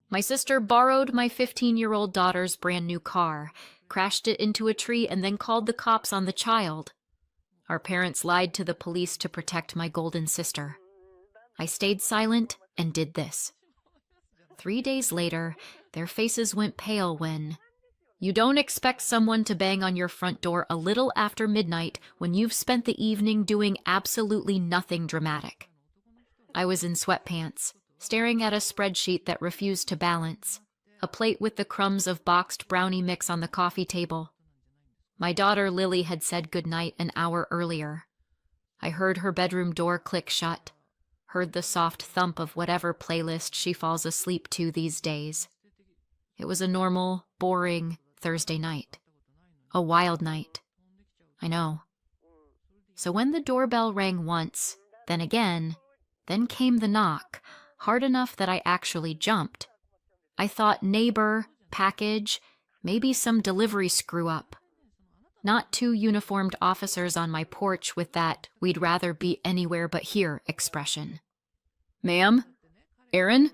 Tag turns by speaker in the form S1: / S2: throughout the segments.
S1: My sister borrowed my 15-year-old daughter's brand new car, crashed it into a tree, and then called the cops on the child. Our parents lied to the police to protect my golden sister. I stayed silent and did this. 3 days later, their faces went pale when... You don't expect someone to bang on your front door a little after midnight when you've spent the evening doing absolutely nothing dramatic. I was in sweatpants, staring at a spreadsheet that refused to balance, a plate with the crumbs of boxed brownie mix on the coffee table. My daughter Lily had said goodnight an hour earlier. I heard her bedroom door click shut, heard the soft thump of whatever playlist she falls asleep to these days. It was a normal, boring Thursday night. A wild night. I know. So when the doorbell rang once, then again, then came the knock, hard enough that I actually jumped. I thought neighbor, package, maybe some delivery screw-up. Not 2 uniformed officers on my porch with that "we'd rather be anywhere but here" expression. "Ma'am? Aaron?"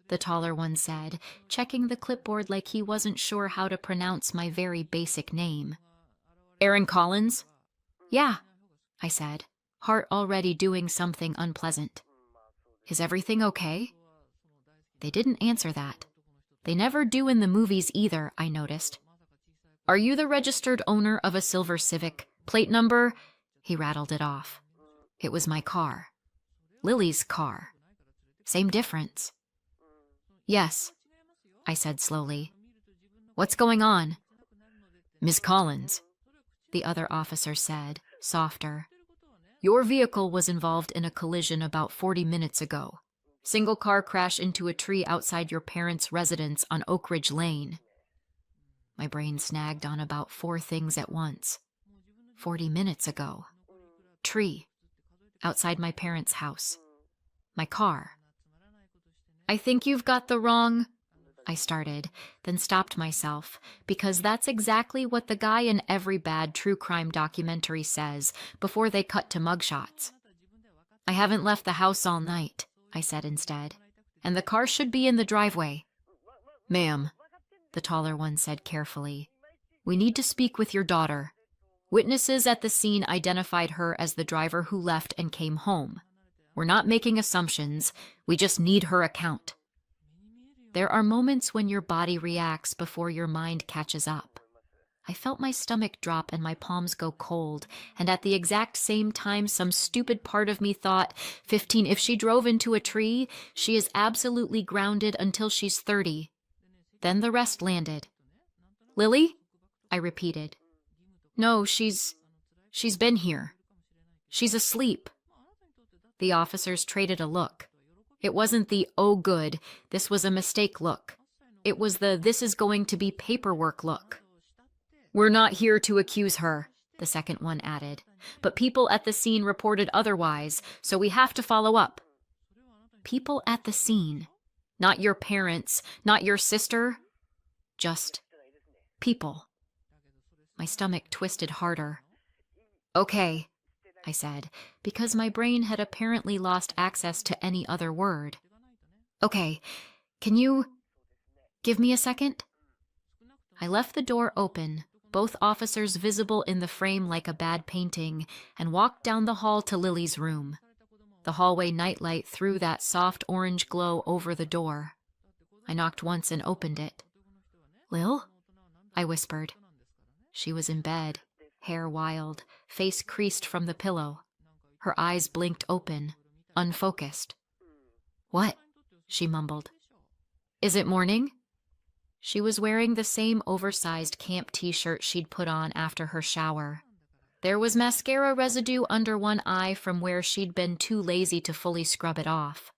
S1: the taller one said, checking the clipboard like he wasn't sure how to pronounce my very basic name. "Aaron Collins?" "Yeah," I said, heart already doing something unpleasant. "Is everything okay?" They didn't answer that. They never do in the movies either, I noticed. "Are you the registered owner of a silver Civic? Plate number?" He rattled it off. It was my car. Lily's car. Same difference. "Yes," I said slowly. "What's going on?" "Miss Collins," the other officer said, softer. "Your vehicle was involved in a collision about 40 minutes ago. Single car crash into a tree outside your parents' residence on Oak Ridge Lane." My brain snagged on about 4 things at once. 40 minutes ago. Tree. Outside my parents' house. My car. "I think you've got the wrong..." I started, then stopped myself, because that's exactly what the guy in every bad true crime documentary says before they cut to mugshots. "I haven't left the house all night," I said instead, "and the car should be in the driveway." "Ma'am," the taller one said carefully, "we need to speak with your daughter. Witnesses at the scene identified her as the driver who left and came home. We're not making assumptions, we just need her account." There are moments when your body reacts before your mind catches up. I felt my stomach drop and my palms go cold, and at the exact same time some stupid part of me thought, 15, if she drove into a tree, she is absolutely grounded until she's 30. Then the rest landed. "Lily?" I repeated. "No, she's been here. She's asleep." The officers traded a look. It wasn't the "oh good, this was a mistake" look. It was the "this is going to be paperwork" look. "We're not here to accuse her," the second one added, "but people at the scene reported otherwise, so we have to follow up." People at the scene. Not your parents, not your sister. Just people. My stomach twisted harder. "Okay," I said, because my brain had apparently lost access to any other word. "Okay, can you give me a second?" I left the door open, both officers visible in the frame like a bad painting, and walked down the hall to Lily's room. The hallway nightlight threw that soft orange glow over the door. I knocked once and opened it. "Lil?" I whispered. She was in bed, hair wild, face creased from the pillow. Her eyes blinked open, unfocused. "What?" she mumbled. "Is it morning?" She was wearing the same oversized camp t-shirt she'd put on after her shower. There was mascara residue under one eye from where she'd been too lazy to fully scrub it off.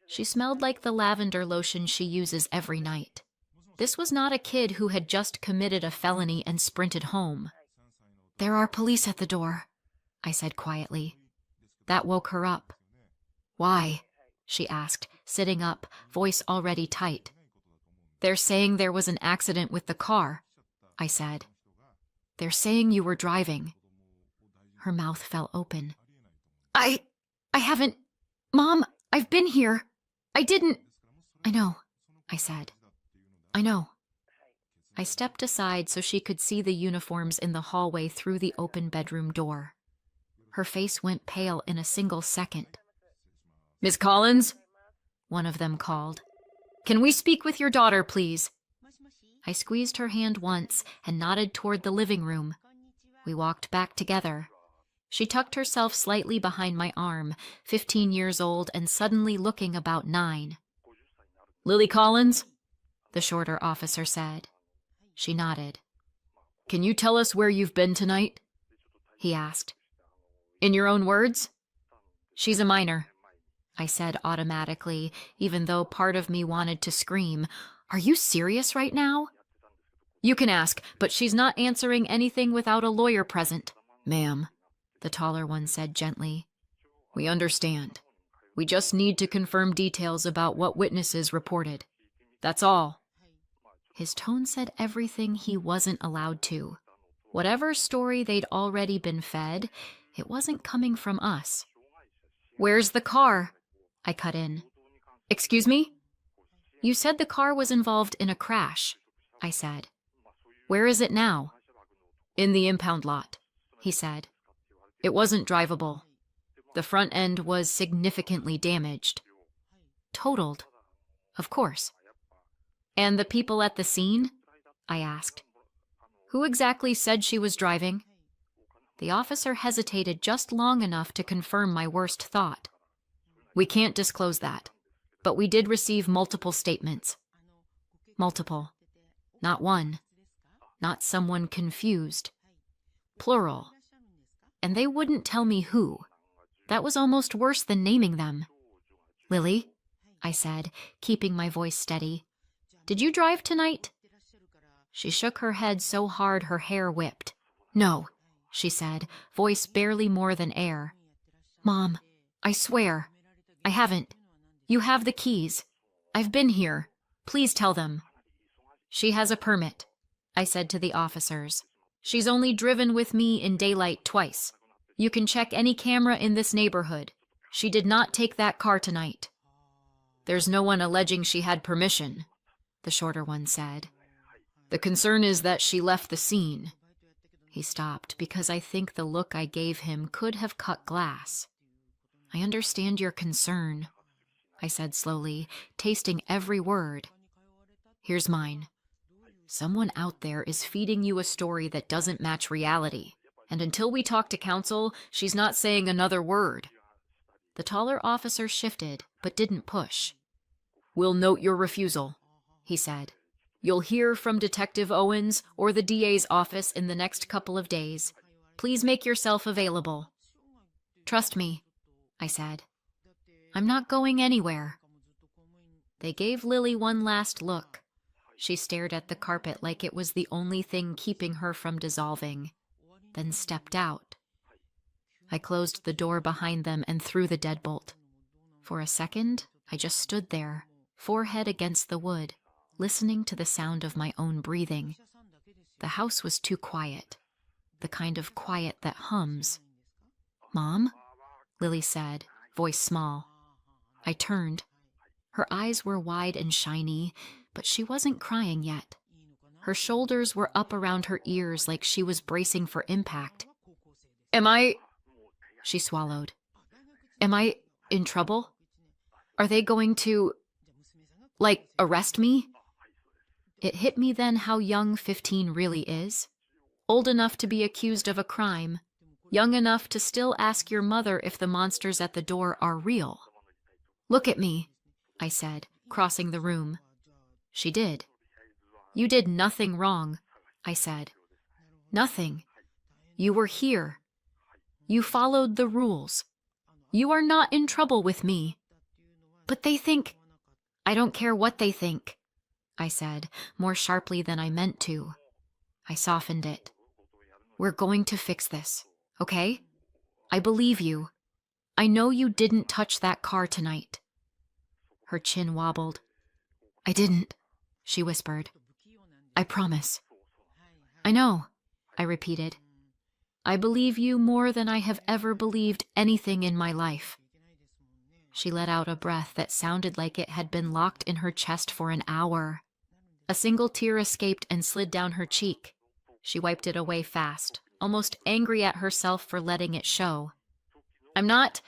S1: She smelled like the lavender lotion she uses every night. This was not a kid who had just committed a felony and sprinted home. "There are police at the door," I said quietly. That woke her up. "Why?" she asked, sitting up, voice already tight. "They're saying there was an accident with the car," I said. "They're saying you were driving." Her mouth fell open. I haven't... Mom, I've been here. I didn't... I know. I said. I know. I stepped aside so she could see the uniforms in the hallway through the open bedroom door. Her face went pale in a single second. Miss Collins? One of them called. Can we speak with your daughter, please? I squeezed her hand once and nodded toward the living room. We walked back together. She tucked herself slightly behind my arm, 15 years old and suddenly looking about 9. Lily Collins? The shorter officer said. She nodded. Can you tell us where you've been tonight? He asked. In your own words? She's a minor, I said automatically, even though part of me wanted to scream. Are you serious right now? You can ask, but she's not answering anything without a lawyer present. Ma'am, the taller one said gently. We understand. We just need to confirm details about what witnesses reported. That's all. His tone said everything he wasn't allowed to. Whatever story they'd already been fed, it wasn't coming from us. Where's the car? I cut in. Excuse me? You said the car was involved in a crash, I said. Where is it now? In the impound lot, he said. It wasn't drivable. The front end was significantly damaged. Totaled, of course. And the people at the scene? I asked. Who exactly said she was driving? The officer hesitated just long enough to confirm my worst thought. We can't disclose that, but we did receive multiple statements. Multiple. Not one. Not someone confused. Plural. And they wouldn't tell me who. That was almost worse than naming them. Lily, I said, keeping my voice steady. Did you drive tonight? She shook her head so hard her hair whipped. No, she said, voice barely more than air. Mom, I swear, I haven't. You have the keys. I've been here. Please tell them. She has a permit, I said to the officers. She's only driven with me in daylight twice. You can check any camera in this neighborhood. She did not take that car tonight. There's no one alleging she had permission, the shorter one said. The concern is that she left the scene. He stopped because I think the look I gave him could have cut glass. I understand your concern, I said slowly, tasting every word. Here's mine. Someone out there is feeding you a story that doesn't match reality, and until we talk to counsel, she's not saying another word. The taller officer shifted, but didn't push. We'll note your refusal, he said. You'll hear from Detective Owens or the DA's office in the next couple of days. Please make yourself available. Trust me, I said. I'm not going anywhere. They gave Lily one last look. She stared at the carpet like it was the only thing keeping her from dissolving, then stepped out. I closed the door behind them and threw the deadbolt. For a second, I just stood there, forehead against the wood, listening to the sound of my own breathing. The house was too quiet, the kind of quiet that hums. Mom? Lily said, voice small. I turned. Her eyes were wide and shiny, but she wasn't crying yet. Her shoulders were up around her ears like she was bracing for impact. Am I... She swallowed. Am I in trouble? Are they going to, arrest me? It hit me then how young 15 really is. Old enough to be accused of a crime. Young enough to still ask your mother if the monsters at the door are real. Look at me, I said, crossing the room. She did. You did nothing wrong, I said. Nothing. You were here. You followed the rules. You are not in trouble with me. But they think... I don't care what they think, I said, more sharply than I meant to. I softened it. We're going to fix this, okay? I believe you. I know you didn't touch that car tonight. Her chin wobbled. I didn't, she whispered. I promise. I know, I repeated. I believe you more than I have ever believed anything in my life. She let out a breath that sounded like it had been locked in her chest for an hour. A single tear escaped and slid down her cheek. She wiped it away fast, almost angry at herself for letting it show. I'm not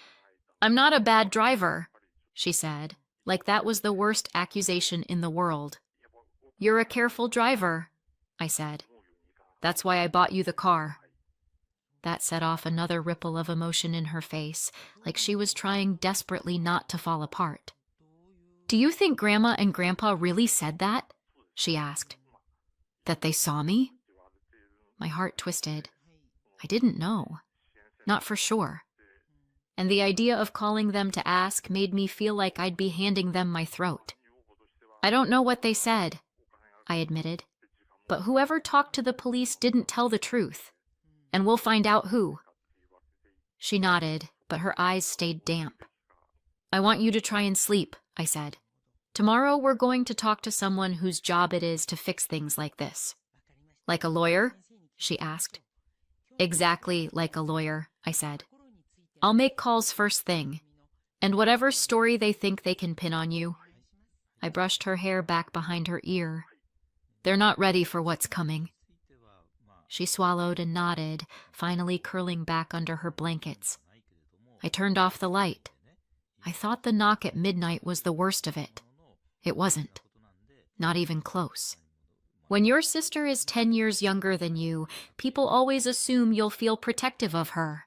S1: a bad driver, she said, like that was the worst accusation in the world. You're a careful driver, I said. That's why I bought you the car. That set off another ripple of emotion in her face, like she was trying desperately not to fall apart. Do you think Grandma and Grandpa really said that? She asked. That they saw me? My heart twisted. I didn't know. Not for sure. And the idea of calling them to ask made me feel like I'd be handing them my throat. I don't know what they said, I admitted. But whoever talked to the police didn't tell the truth. And we'll find out who. She nodded, but her eyes stayed damp. I want you to try and sleep, I said. Tomorrow we're going to talk to someone whose job it is to fix things like this. Like a lawyer? She asked. Exactly like a lawyer, I said. I'll make calls first thing. And whatever story they think they can pin on you. I brushed her hair back behind her ear. They're not ready for what's coming. She swallowed and nodded, finally curling back under her blankets. I turned off the light. I thought the knock at midnight was the worst of it. It wasn't. Not even close. When your sister is 10 years younger than you, people always assume you'll feel protective of her.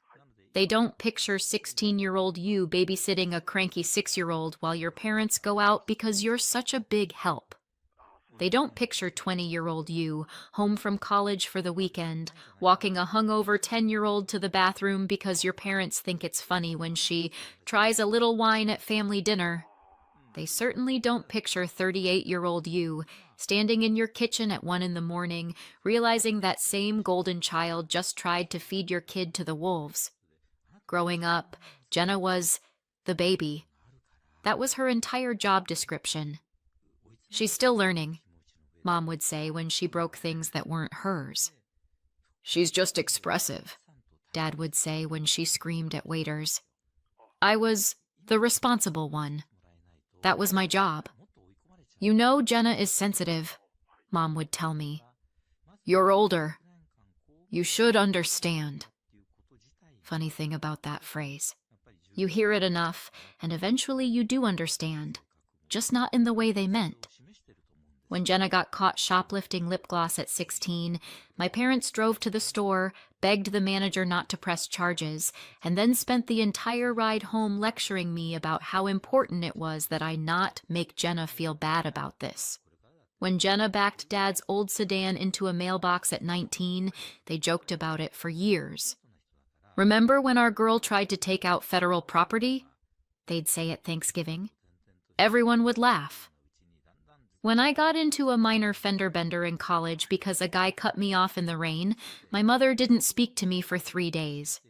S1: They don't picture 16-year-old you babysitting a cranky 6-year-old while your parents go out because you're such a big help. They don't picture 20-year-old you, home from college for the weekend, walking a hungover 10-year-old to the bathroom because your parents think it's funny when she tries a little wine at family dinner. They certainly don't picture 38-year-old you, standing in your kitchen at 1 a.m, realizing that same golden child just tried to feed your kid to the wolves. Growing up, Jenna was the baby. That was her entire job description. She's still learning, Mom would say when she broke things that weren't hers. She's just expressive, Dad would say when she screamed at waiters. I was the responsible one. That was my job. You know Jenna is sensitive, Mom would tell me. You're older. You should understand. Funny thing about that phrase. You hear it enough, and eventually you do understand, just not in the way they meant. When Jenna got caught shoplifting lip gloss at 16, my parents drove to the store, begged the manager not to press charges, and then spent the entire ride home lecturing me about how important it was that I not make Jenna feel bad about this. When Jenna backed Dad's old sedan into a mailbox at 19, they joked about it for years. Remember when our girl tried to take out federal property? They'd say at Thanksgiving. Everyone would laugh. When I got into a minor fender bender in college because a guy cut me off in the rain, my mother didn't speak to me for 3 days.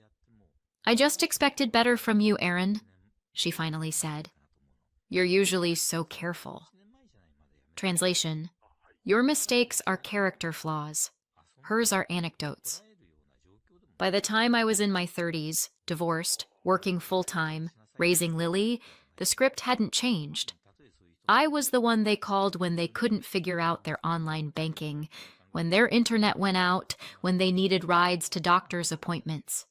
S1: I just expected better from you, Erin, she finally said. You're usually so careful. Translation: your mistakes are character flaws. Hers are anecdotes. By the time I was in my 30s, divorced, working full-time, raising Lily, the script hadn't changed. I was the one they called when they couldn't figure out their online banking, when their internet went out, when they needed rides to doctor's appointments.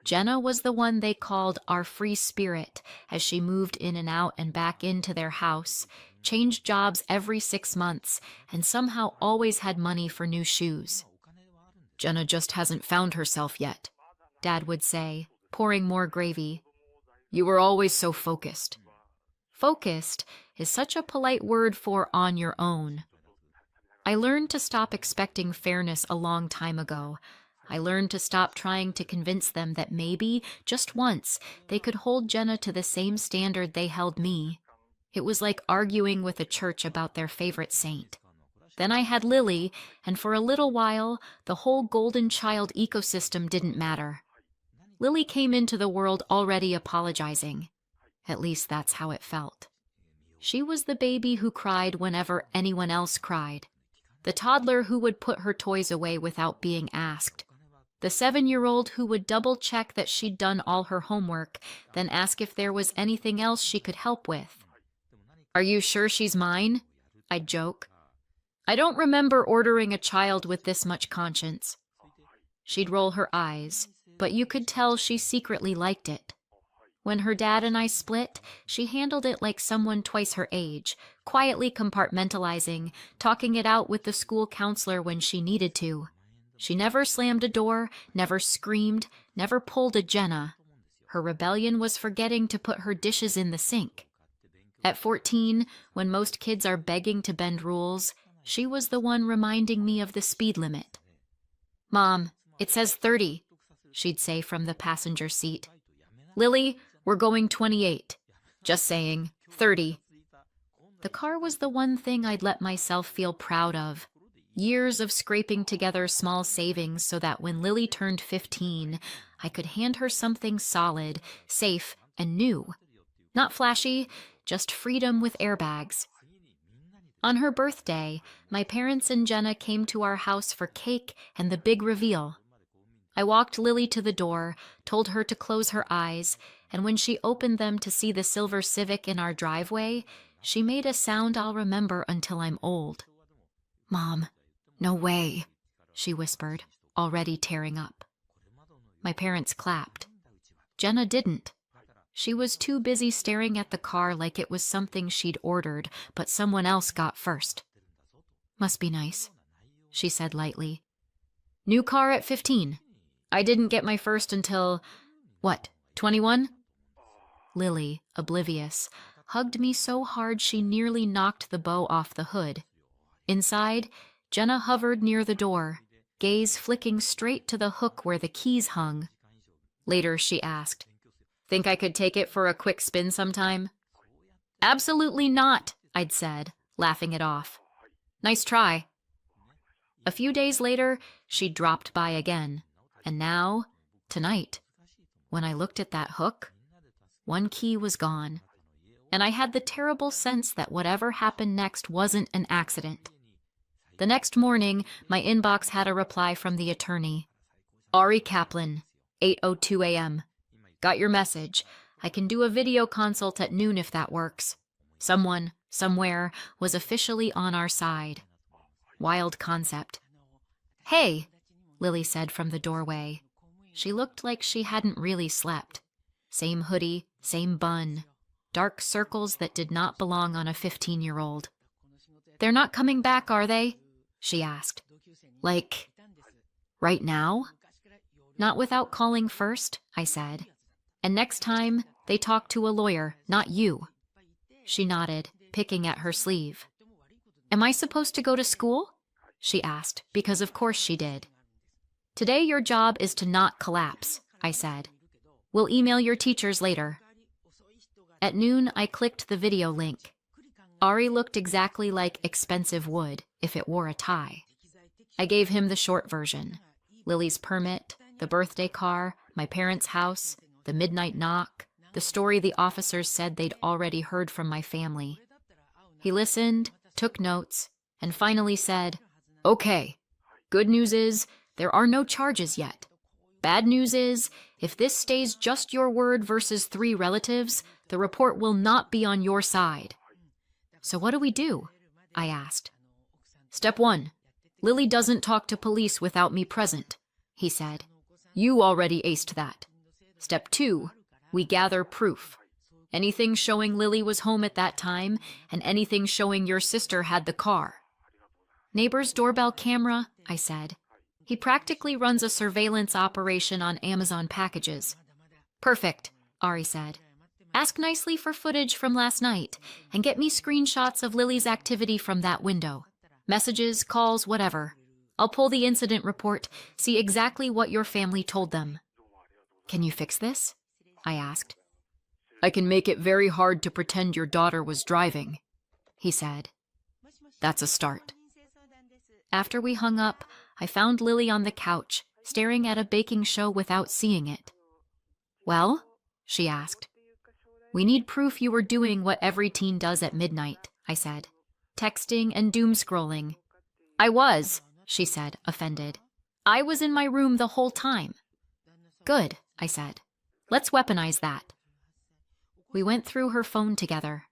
S1: Jenna was the one they called our free spirit as she moved in and out and back into their house, changed jobs every 6 months, and somehow always had money for new shoes. Jenna just hasn't found herself yet, Dad would say, pouring more gravy. You were always so focused. Focused is such a polite word for on your own. I learned to stop expecting fairness a long time ago. I learned to stop trying to convince them that maybe, just once, they could hold Jenna to the same standard they held me. It was like arguing with a church about their favorite saint. Then I had Lily, and for a little while, the whole golden child ecosystem didn't matter. Lily came into the world already apologizing. At least that's how it felt. She was the baby who cried whenever anyone else cried. The toddler who would put her toys away without being asked. The 7-year-old who would double-check that she'd done all her homework, then ask if there was anything else she could help with. "Are you sure she's mine?" I'd joke. I don't remember ordering a child with this much conscience. She'd roll her eyes, but you could tell she secretly liked it. When her dad and I split, she handled it like someone twice her age, quietly compartmentalizing, talking it out with the school counselor when she needed to. She never slammed a door, never screamed, never pulled a Jenna. Her rebellion was forgetting to put her dishes in the sink. At 14, when most kids are begging to bend rules, she was the one reminding me of the speed limit. "Mom, it says 30, she'd say from the passenger seat. "Lily, we're going 28. Just saying, 30. The car was the one thing I'd let myself feel proud of. Years of scraping together small savings so that when Lily turned 15, I could hand her something solid, safe, and new. Not flashy, just freedom with airbags. On her birthday, my parents and Jenna came to our house for cake and the big reveal. I walked Lily to the door, told her to close her eyes, and when she opened them to see the silver Civic in our driveway, she made a sound I'll remember until I'm old. "Mom, no way," she whispered, already tearing up. My parents clapped. Jenna didn't. She was too busy staring at the car like it was something she'd ordered, but someone else got first. "Must be nice," she said lightly. "New car at 15. I didn't get my first until, 21? Lily, oblivious, hugged me so hard she nearly knocked the bow off the hood. Inside, Jenna hovered near the door, gaze flicking straight to the hook where the keys hung. Later, she asked, "Think I could take it for a quick spin sometime?" "Absolutely not," I'd said, laughing it off. "Nice try." A few days later, she dropped by again. And now, tonight, when I looked at that hook, one key was gone. And I had the terrible sense that whatever happened next wasn't an accident. The next morning, my inbox had a reply from the attorney. "Ari Kaplan, 8:02 a.m. Got your message. I can do a video consult at noon if that works. Someone, somewhere, was officially on our side." Wild concept. "Hey," Lily said from the doorway. She looked like she hadn't really slept. Same hoodie, same bun. Dark circles that did not belong on a 15-year-old. "They're not coming back, are they?" she asked. "Like, right now?" "Not without calling first," I said. "And next time, they talk to a lawyer, not you." She nodded, picking at her sleeve. "Am I supposed to go to school?" she asked, because of course she did. "Today your job is to not collapse," I said. "We'll email your teachers later." At noon, I clicked the video link. Ari looked exactly like expensive wood if it wore a tie. I gave him the short version. Lily's permit, the birthday car, my parents' house, the midnight knock, the story the officers said they'd already heard from my family. He listened, took notes, and finally said, "Okay, good news is there are no charges yet. Bad news is, if this stays just your word versus 3 relatives, the report will not be on your side." "So what do we do?" I asked. "Step 1, Lily doesn't talk to police without me present," he said. "You already aced that. Step 2, we gather proof. Anything showing Lily was home at that time, and anything showing your sister had the car." "Neighbor's doorbell camera," I said. "He practically runs a surveillance operation on Amazon packages." "Perfect," Ari said. "Ask nicely for footage from last night, and get me screenshots of Lily's activity from that window. Messages, calls, whatever. I'll pull the incident report, see exactly what your family told them." "Can you fix this?" I asked. "I can make it very hard to pretend your daughter was driving," he said. "That's a start." After we hung up, I found Lily on the couch, staring at a baking show without seeing it. "Well?" she asked. "We need proof you were doing what every teen does at midnight," I said. "Texting and doom scrolling." "I was," she said, offended. I was in my room the whole time. Good, I said. Let's weaponize that. We went through her phone together.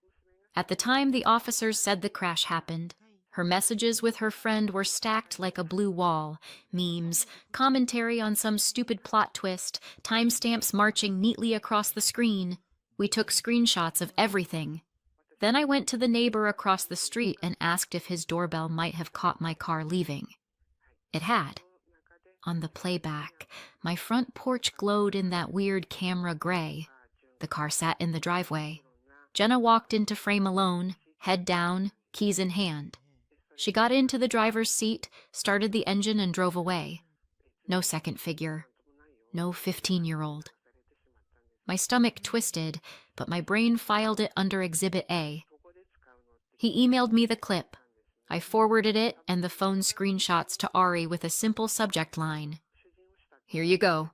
S1: At the time the officers said the crash happened, her messages with her friend were stacked like a blue wall, memes, commentary on some stupid plot twist, timestamps marching neatly across the screen. We took screenshots of everything. Then I went to the neighbor across the street and asked if his doorbell might have caught my car leaving. It had. On the playback, my front porch glowed in that weird camera gray. The car sat in the driveway. Jenna walked into frame alone, head down, keys in hand. She got into the driver's seat, started the engine, and drove away. No second figure. No 15-year-old. My stomach twisted, but my brain filed it under Exhibit A. He emailed me the clip. I forwarded it and the phone screenshots to Ari with a simple subject line. Here you go.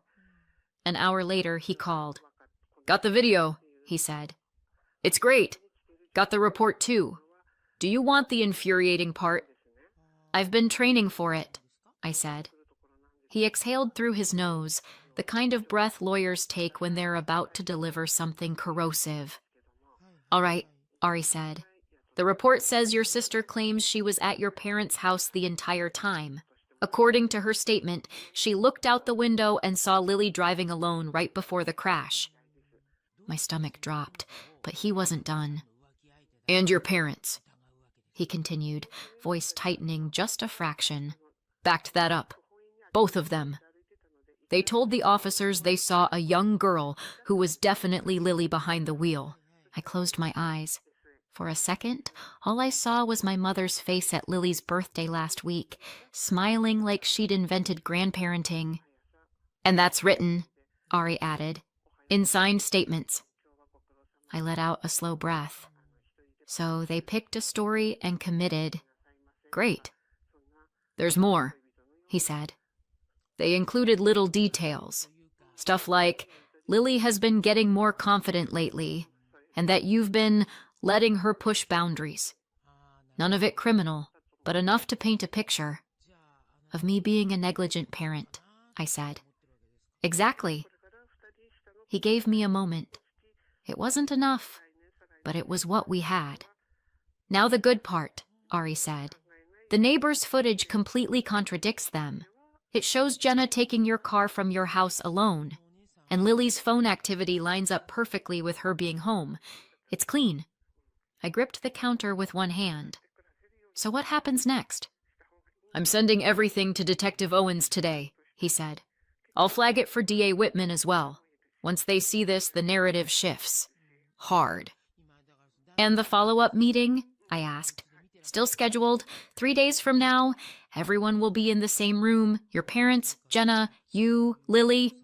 S1: An hour later, he called. Got the video, he said. It's great. Got the report too. Do you want the infuriating part? I've been training for it, I said. He exhaled through his nose, the kind of breath lawyers take when they're about to deliver something corrosive. All right, Ari said. The report says your sister claims she was at your parents' house the entire time. According to her statement, she looked out the window and saw Lily driving alone right before the crash. My stomach dropped, but he wasn't done. And your parents, he continued, voice tightening just a fraction. Backed that up. Both of them. They told the officers they saw a young girl who was definitely Lily behind the wheel. I closed my eyes. For a second, all I saw was my mother's face at Lily's birthday last week, smiling like she'd invented grandparenting. And that's written, Ari added, in signed statements. I let out a slow breath. So they picked a story and committed. Great. There's more, he said. They included little details. Stuff like, Lily has been getting more confident lately, and that you've been letting her push boundaries. None of it criminal, but enough to paint a picture. Of me being a negligent parent, I said. Exactly. He gave me a moment. It wasn't enough, but it was what we had. Now the good part, Ari said. The neighbor's footage completely contradicts them. It shows Jenna taking your car from your house alone, and Lily's phone activity lines up perfectly with her being home. It's clean. I gripped the counter with one hand. So what happens next? I'm sending everything to Detective Owens today, he said. I'll flag it for DA Whitman as well. Once they see this, the narrative shifts. Hard. And the follow-up meeting? I asked. Still scheduled. 3 days from now. Everyone will be in the same room. Your parents, Jenna, you, Lily.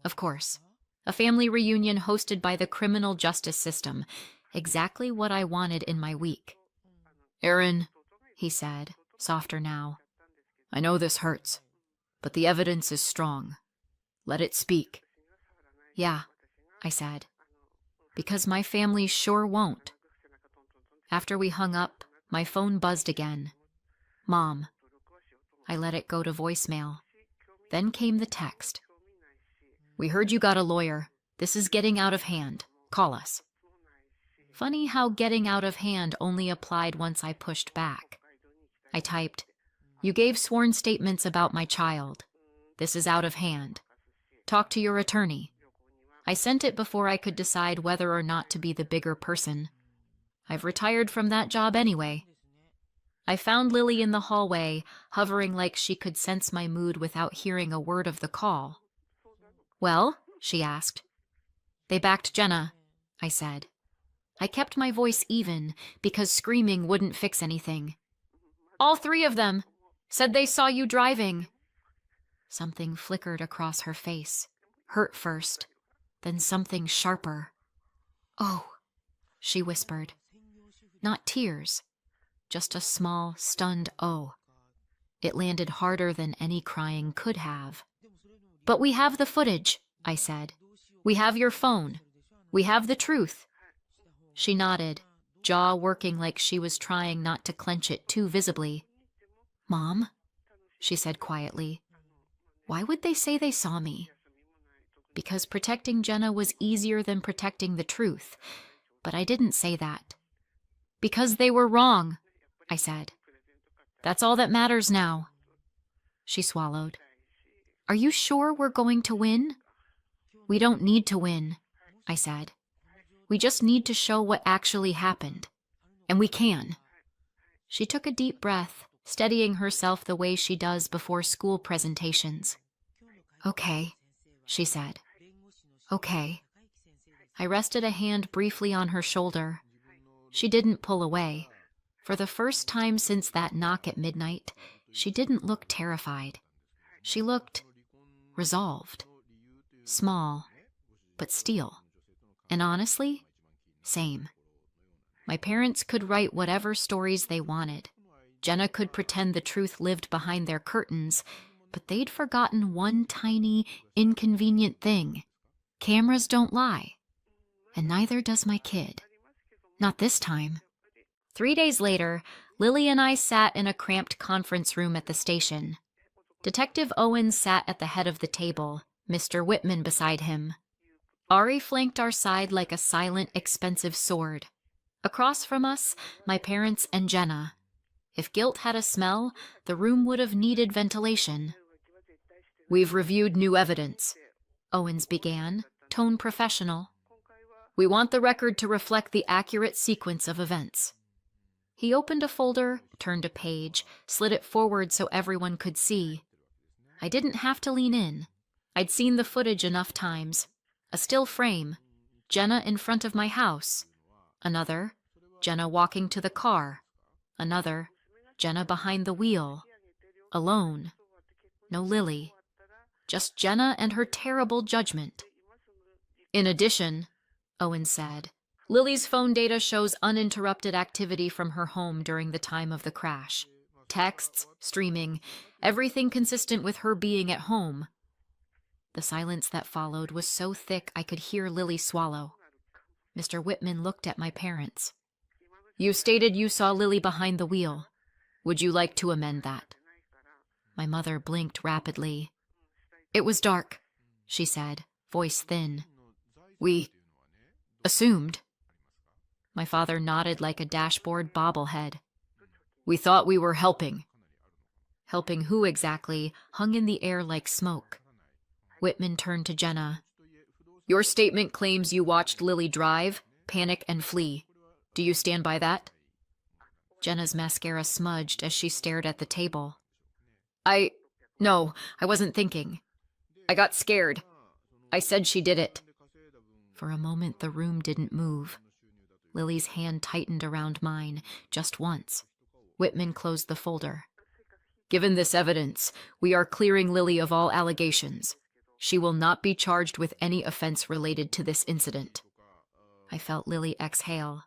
S1: Of course. A family reunion hosted by the criminal justice system. Exactly what I wanted in my week. Erin, he said, softer now. I know this hurts, but the evidence is strong. Let it speak. Yeah, I said. Because my family sure won't. After we hung up, my phone buzzed again. Mom. I let it go to voicemail. Then came the text. We heard you got a lawyer. This is getting out of hand. Call us. Funny how getting out of hand only applied once I pushed back. I typed, You gave sworn statements about my child. This is out of hand. Talk to your attorney. I sent it before I could decide whether or not to be the bigger person. I've retired from that job anyway. I found Lily in the hallway, hovering like she could sense my mood without hearing a word of the call. Well, she asked. They backed Jenna, I said. I kept my voice even because screaming wouldn't fix anything. All 3 of them said they saw you driving. Something flickered across her face, hurt first, then something sharper. Oh, she whispered. Not tears, just a small, stunned oh. It landed harder than any crying could have. But we have the footage, I said. We have your phone. We have the truth. She nodded, jaw working like she was trying not to clench it too visibly. Mom, she said quietly, Why would they say they saw me? Because protecting Jenna was easier than protecting the truth. But I didn't say that. Because they were wrong, I said. That's all that matters now. She swallowed. Are you sure we're going to win? We don't need to win, I said. We just need to show what actually happened. And we can. She took a deep breath, steadying herself the way she does before school presentations. Okay, she said. Okay. I rested a hand briefly on her shoulder. She didn't pull away. For the first time since that knock at midnight, she didn't look terrified. She looked resolved. Small, but steel. And honestly, same. My parents could write whatever stories they wanted. Jenna could pretend the truth lived behind their curtains, but they'd forgotten one tiny, inconvenient thing. Cameras don't lie. And neither does my kid. Not this time. 3 days later, Lily and I sat in a cramped conference room at the station. Detective Owens sat at the head of the table, Mr. Whitman beside him. Ari flanked our side like a silent, expensive sword. Across from us, my parents and Jenna. If guilt had a smell, the room would have needed ventilation. We've reviewed new evidence, Owens began, tone professional. We want the record to reflect the accurate sequence of events. He opened a folder, turned a page, slid it forward so everyone could see. I didn't have to lean in. I'd seen the footage enough times. A still frame, Jenna in front of my house. Another, Jenna walking to the car. Another, Jenna behind the wheel. Alone. No Lily. Just Jenna and her terrible judgment. In addition, Owen said, Lily's phone data shows uninterrupted activity from her home during the time of the crash. Texts, streaming, everything consistent with her being at home. The silence that followed was so thick I could hear Lily swallow. Mr. Whitman looked at my parents. You stated you saw Lily behind the wheel. Would you like to amend that? My mother blinked rapidly. It was dark, she said, voice thin. We assumed. My father nodded like a dashboard bobblehead. We thought we were helping. Helping who exactly hung in the air like smoke. Whitman turned to Jenna. Your statement claims you watched Lily drive, panic, and flee. Do you stand by that? Jenna's mascara smudged as she stared at the table. No, I wasn't thinking. I got scared. I said she did it. For a moment, the room didn't move. Lily's hand tightened around mine, just once. Whitman closed the folder. Given this evidence, we are clearing Lily of all allegations. She will not be charged with any offense related to this incident. I felt Lily exhale.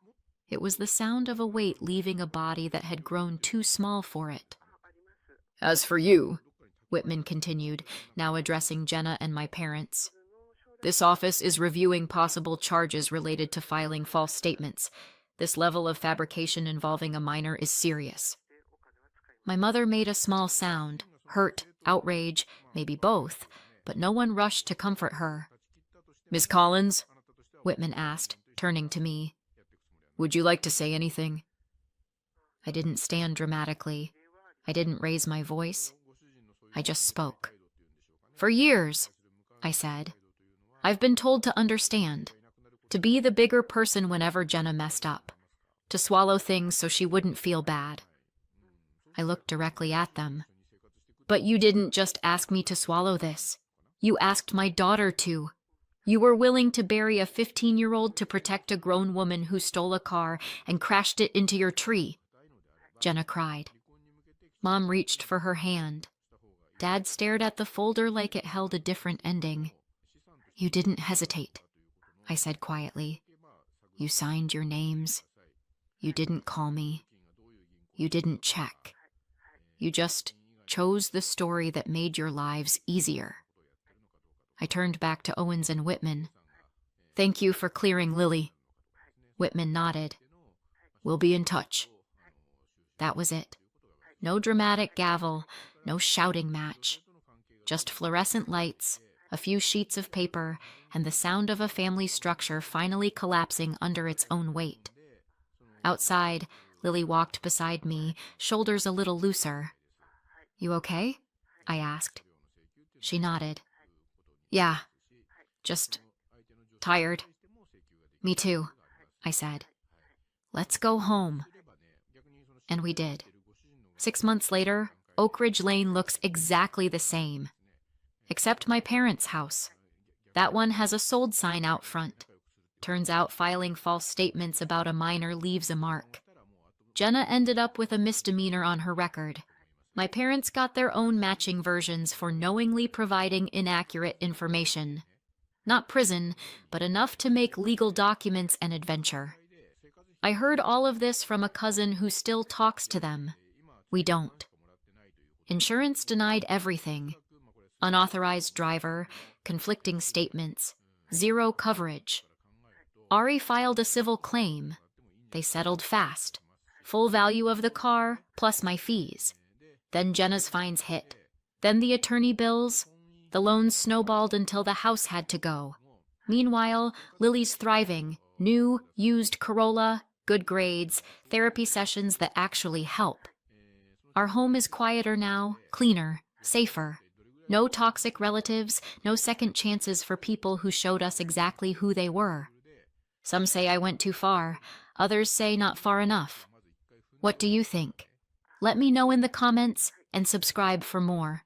S1: It was the sound of a weight leaving a body that had grown too small for it. As for you, Whitman continued, now addressing Jenna and my parents, this office is reviewing possible charges related to filing false statements. This level of fabrication involving a minor is serious. My mother made a small sound, hurt, outrage, maybe both, but no one rushed to comfort her. Miss Collins? Whitman asked, turning to me. Would you like to say anything? I didn't stand dramatically. I didn't raise my voice. I just spoke. For years, I said, I've been told to understand, to be the bigger person whenever Jenna messed up, to swallow things so she wouldn't feel bad. I looked directly at them. But you didn't just ask me to swallow this. You asked my daughter to. You were willing to bury a 15-year-old to protect a grown woman who stole a car and crashed it into your tree. Jenna cried. Mom reached for her hand. Dad stared at the folder like it held a different ending. You didn't hesitate, I said quietly. You signed your names. You didn't call me. You didn't check. You just chose the story that made your lives easier. I turned back to Owens and Whitman. Thank you for clearing Lily. Whitman nodded. We'll be in touch. That was it. No dramatic gavel, no shouting match. Just fluorescent lights, a few sheets of paper, and the sound of a family structure finally collapsing under its own weight. Outside, Lily walked beside me, shoulders a little looser. "You okay?" I asked. She nodded. "Yeah, just tired." "Me too," I said. "Let's go home." And we did. 6 months later, Oak Ridge Lane looks exactly the same. Except my parents' house. That one has a sold sign out front. Turns out filing false statements about a minor leaves a mark. Jenna ended up with a misdemeanor on her record. My parents got their own matching versions for knowingly providing inaccurate information. Not prison, but enough to make legal documents an adventure. I heard all of this from a cousin who still talks to them. We don't. Insurance denied everything. Unauthorized driver, conflicting statements, zero coverage. Ari filed a civil claim. They settled fast. Full value of the car, plus my fees. Then Jenna's fines hit. Then the attorney bills. The loans snowballed until the house had to go. Meanwhile, Lily's thriving. New, used Corolla, good grades, therapy sessions that actually help. Our home is quieter now, cleaner, safer. No toxic relatives, no second chances for people who showed us exactly who they were. Some say I went too far, others say not far enough. What do you think? Let me know in the comments and subscribe for more.